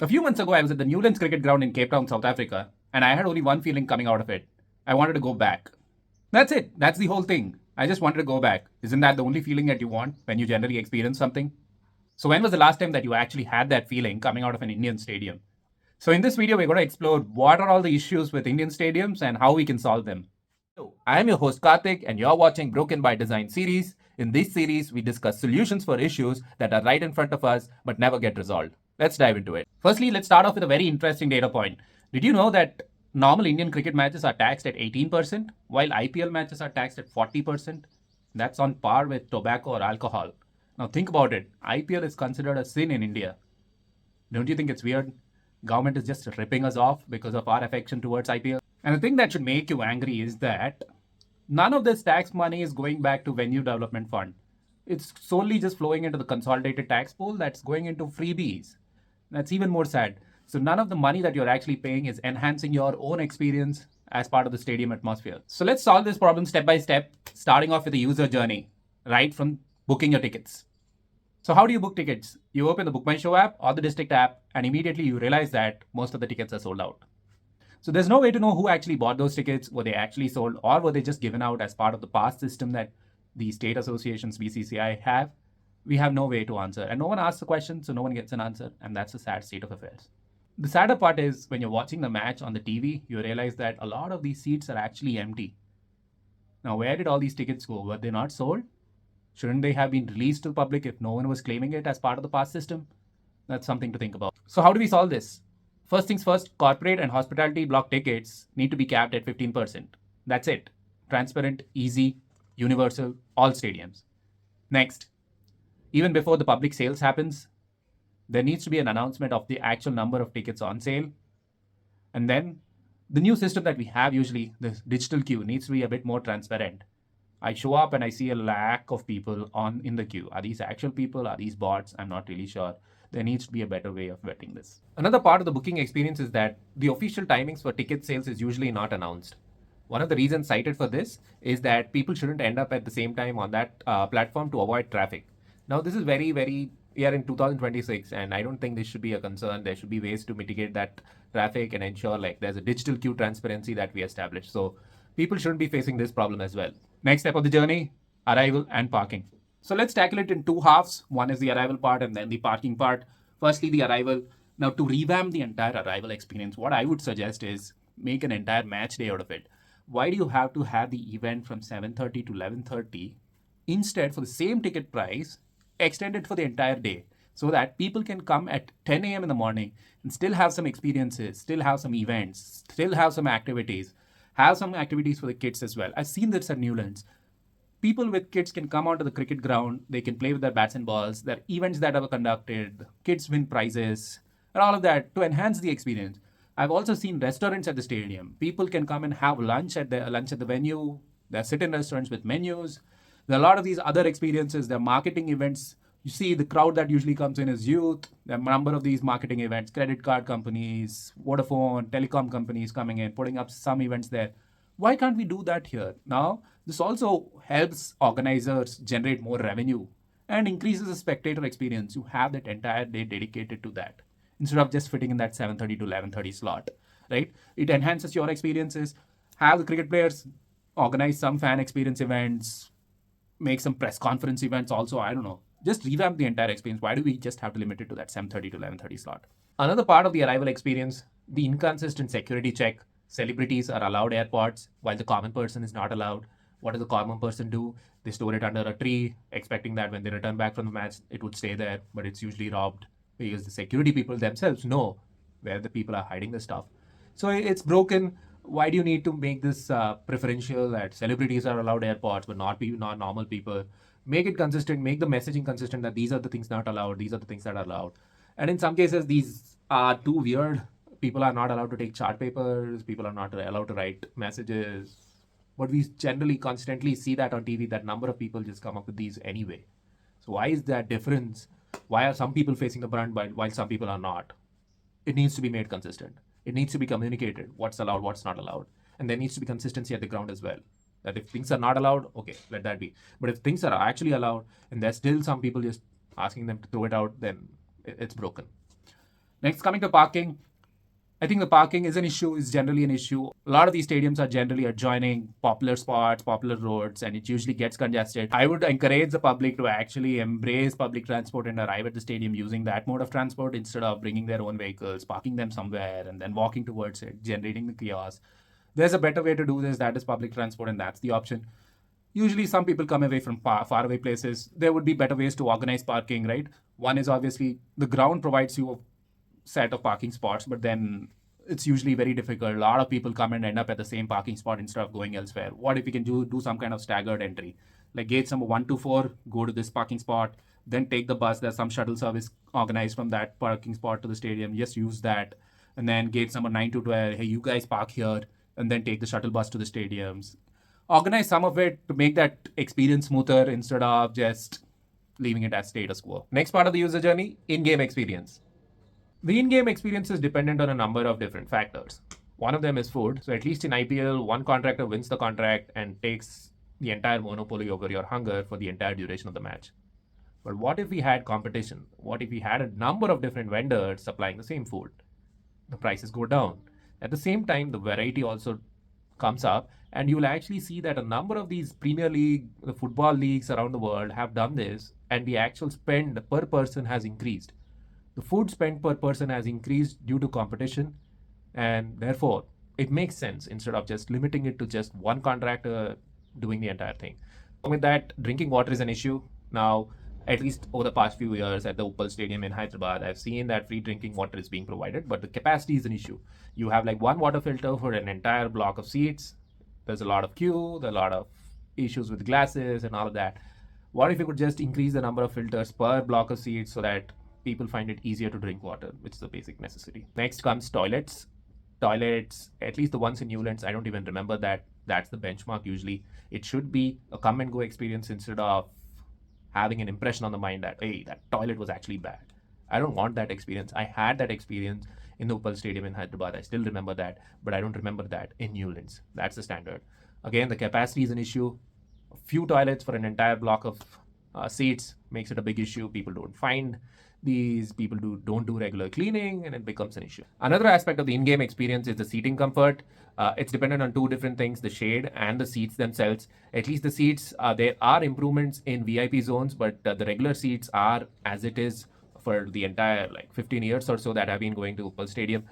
A few months ago, I was at the Newlands cricket ground in Cape Town, South Africa, and I had only one feeling coming out of it. I wanted to go back. That's it. That's the whole thing. I just wanted to go back. Isn't that the only feeling that you want when you generally experience something? So, when was the last time that you actually had that feeling coming out of an Indian stadium? So, in this video, we're going to explore what are all the issues with Indian stadiums and how we can solve them. Hello, I am your host Karthik, and you're watching Broken by Design series. In this series, we discuss solutions for issues that are right in front of us but never get resolved. Let's dive into it. Firstly, let's start off with a very interesting data point. Did you know that normal Indian cricket matches are taxed at 18%, while IPL matches are taxed at 40%? That's on par with tobacco or alcohol. Now think about it. IPL is considered a sin in India. Don't you think it's weird? Government is just ripping us off because of our affection towards IPL. And the thing that should make you angry is that none of this tax money is going back to venue development fund. It's solely just flowing into the consolidated tax pool that's going into freebies. That's even more sad. So none of the money that you're actually paying is enhancing your own experience as part of the stadium atmosphere. So let's solve this problem step by step, starting off with the user journey, right from booking your tickets. So how do you book tickets? You open the Book My Show app or the District app, and immediately you realize that most of the tickets are sold out. So there's no way to know who actually bought those tickets, were they actually sold, or were they just given out as part of the pass system that the state associations, BCCI, have? We have no way to answer. And no one asks a question, so no one gets an answer. And that's a sad state of affairs. The sadder part is when you're watching the match on the TV, you realize that a lot of these seats are actually empty. Now, where did all these tickets go? Were they not sold? Shouldn't they have been released to the public if no one was claiming it as part of the pass system? That's something to think about. So how do we solve this? First things first, corporate and hospitality block tickets need to be capped at 15%. That's it. Transparent, easy, universal, all stadiums. Next, even before the public sales happens, there needs to be an announcement of the actual number of tickets on sale. And then the new system that we have usually, the digital queue, needs to be a bit more transparent. I show up and I see a lack of people in the queue. Are these actual people? Are these bots? I'm not really sure. There needs to be a better way of vetting this. Another part of the booking experience is that the official timings for ticket sales is usually not announced. One of the reasons cited for this is that people shouldn't end up at the same time on that platform to avoid traffic. Now, this is very, we are in 2026, and I don't think this should be a concern. There should be ways to mitigate that traffic and ensure like there's a digital queue transparency that we establish. So people shouldn't be facing this problem as well. Next step of the journey, arrival and parking. So let's tackle it in two halves. One is the arrival part and then the parking part. Firstly, the arrival. Now, to revamp the entire arrival experience, what I would suggest is make an entire match day out of it. Why do you have to have the event from 7:30 to 11:30? Instead, for the same ticket price, extend it for the entire day so that people can come at 10 a.m. in the morning and still have some experiences, still have some events, still have some activities for the kids as well. I've seen this at Newlands. People with kids can come onto the cricket ground, they can play with their bats and balls, there are events that are conducted, kids win prizes, and all of that to enhance the experience. I've also seen restaurants at the stadium. People can come and have lunch at the venue. There are sit-in restaurants with menus. There are a lot of these other experiences. There are marketing events. You see, the crowd that usually comes in is youth. There are a number of these marketing events, credit card companies, Vodafone, telecom companies coming in, putting up some events there. Why can't we do that here? Now, this also helps organizers generate more revenue and increases the spectator experience. You have that entire day dedicated to that instead of just fitting in that 7:30 to 11:30 slot, right? It enhances your experiences. Have the cricket players organize some fan experience events, make some press conference events also. I don't know. Just revamp the entire experience. Why do we just have to limit it to that 7:30 to 11:30 slot? Another part of the arrival experience, the inconsistent security check. Celebrities are allowed airports while the common person is not allowed. What does the common person do? They store it under a tree, expecting that when they return back from the match, it would stay there, but it's usually robbed because the security people themselves know where the people are hiding the stuff. So it's broken. Why do you need to make this preferential that celebrities are allowed airports but not normal people? Make it consistent, make the messaging consistent that these are the things not allowed, these are the things that are allowed. And in some cases, these are too weird. People are not allowed to take chart papers, people are not allowed to write messages. But we generally constantly see that on TV, that number of people just come up with these anyway. So why is that difference? Why are some people facing the brunt while some people are not? It needs to be made consistent. It needs to be communicated, what's allowed, what's not allowed. And there needs to be consistency at the ground as well. That if things are not allowed, okay, let that be. But if things are actually allowed and there's still some people just asking them to throw it out, then it's broken. Next, coming to parking, I think the parking is generally an issue. A lot of these stadiums are generally adjoining popular spots, popular roads, and it usually gets congested. I would encourage the public to actually embrace public transport and arrive at the stadium using that mode of transport instead of bringing their own vehicles, parking them somewhere, and then walking towards it, generating the chaos. There's a better way to do this, that is public transport, and that's the option. Usually, some people come away from far away places. There would be better ways to organize parking, right? One is obviously the ground provides you a set of parking spots, but then it's usually very difficult. A lot of people come and end up at the same parking spot instead of going elsewhere. What if we can do some kind of staggered entry? Like gates number 1 to 4, go to this parking spot, then take the bus. There's some shuttle service organized from that parking spot to the stadium. Just use that. And then gates number 9 to 12, hey, you guys park here, and then take the shuttle bus to the stadiums. Organize some of it to make that experience smoother instead of just leaving it as status quo. Next part of the user journey, in-game experience. The in-game experience is dependent on a number of different factors. One of them is food. So at least in IPL, one contractor wins the contract and takes the entire monopoly over your hunger for the entire duration of the match. But what if we had competition? What if we had a number of different vendors supplying the same food? The prices go down. At the same time, the variety also comes up, and you will actually see that a number of these Premier League, the football leagues around the world have done this, and the actual spend per person has increased. The food spent per person has increased due to competition, and therefore it makes sense instead of just limiting it to just one contractor doing the entire thing. With that, drinking water is an issue. Now, at least over the past few years at the UPL Stadium in Hyderabad, I've seen that free drinking water is being provided, but the capacity is an issue. You have like one water filter for an entire block of seats. There's a lot of queue, there's a lot of issues with glasses and all of that. What if you could just increase the number of filters per block of seats so that people find it easier to drink water, which is a basic necessity. Next comes toilets. Toilets, at least the ones in Newlands, I don't even remember that. That's the benchmark usually. It should be a come and go experience instead of having an impression on the mind that, hey, that toilet was actually bad. I don't want that experience. I had that experience in the UPL Stadium in Hyderabad. I still remember that, but I don't remember that in Newlands. That's the standard. Again, the capacity is an issue. A few toilets for an entire block of seats makes it a big issue. People don't find these, people don't do regular cleaning, and it becomes an issue. Another aspect of the in-game experience is the seating comfort. It's dependent on two different things, the shade and the seats themselves. At least the seats, there are improvements in VIP zones, but the regular seats are as it is for the entire 15 years or so that I've been going to UPL Stadium.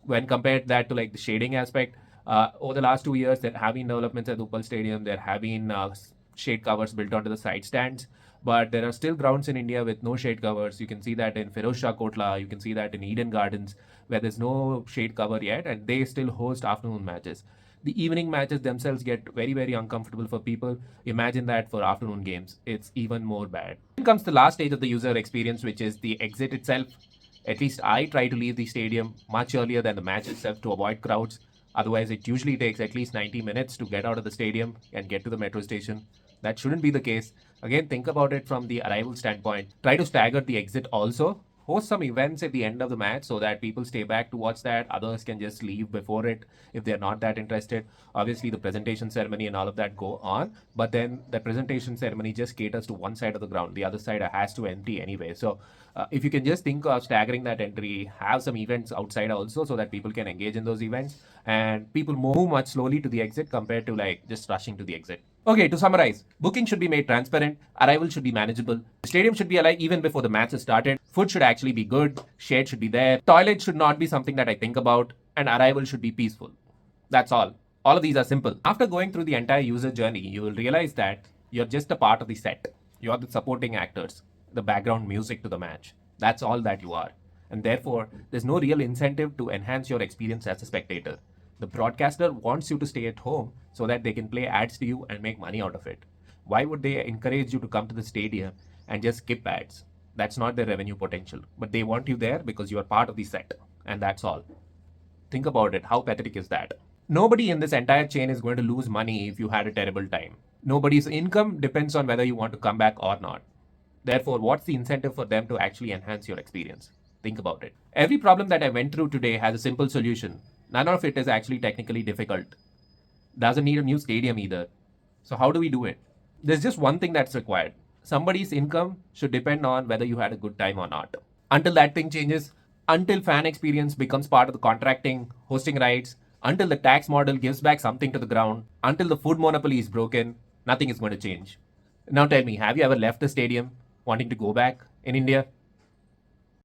When compared that to the shading aspect, over the last 2 years, there have been developments at UPL Stadium. There have been shade covers built onto the side stands, but there are still grounds in India with no shade covers. You can see that in Firoz Shah Kotla, you can see that in Eden Gardens, where there's no shade cover yet, and they still host afternoon matches. The evening matches themselves get very, very uncomfortable for people. Imagine that for afternoon games. It's even more bad. Then comes the last stage of the user experience, which is the exit itself. At least I try to leave the stadium much earlier than the match itself to avoid crowds. Otherwise, it usually takes at least 90 minutes to get out of the stadium and get to the metro station. That shouldn't be the case. Again, think about it from the arrival standpoint. Try to stagger the exit also. Host some events at the end of the match so that people stay back to watch that. Others can just leave before it if they're not that interested. Obviously, the presentation ceremony and all of that go on, but then the presentation ceremony just caters to one side of the ground. The other side has to empty anyway. So if you can just think of staggering that entry, have some events outside also so that people can engage in those events, and people move much slowly to the exit compared to just rushing to the exit. Okay, to summarize, booking should be made transparent, arrival should be manageable, the stadium should be alive even before the match has started, food should actually be good, shade should be there, toilet should not be something that I think about, and arrival should be peaceful. That's all. All of these are simple. After going through the entire user journey, you will realize that you're just a part of the set. You're the supporting actors, the background music to the match. That's all that you are. And therefore, there's no real incentive to enhance your experience as a spectator. The broadcaster wants you to stay at home so that they can play ads to you and make money out of it. Why would they encourage you to come to the stadium and just skip ads? That's not their revenue potential. But they want you there because you are part of the set. And that's all. Think about it. How pathetic is that? Nobody in this entire chain is going to lose money if you had a terrible time. Nobody's income depends on whether you want to come back or not. Therefore, what's the incentive for them to actually enhance your experience? Think about it. Every problem that I went through today has a simple solution. None of it is actually technically difficult. Doesn't need a new stadium either. So how do we do it? There's just one thing that's required. Somebody's income should depend on whether you had a good time or not. Until that thing changes, Until fan experience becomes part of the contracting, hosting rights, until the tax model gives back something to the ground, until the food monopoly is broken, nothing is going to change. Now tell me, have you ever left the stadium wanting to go back in India?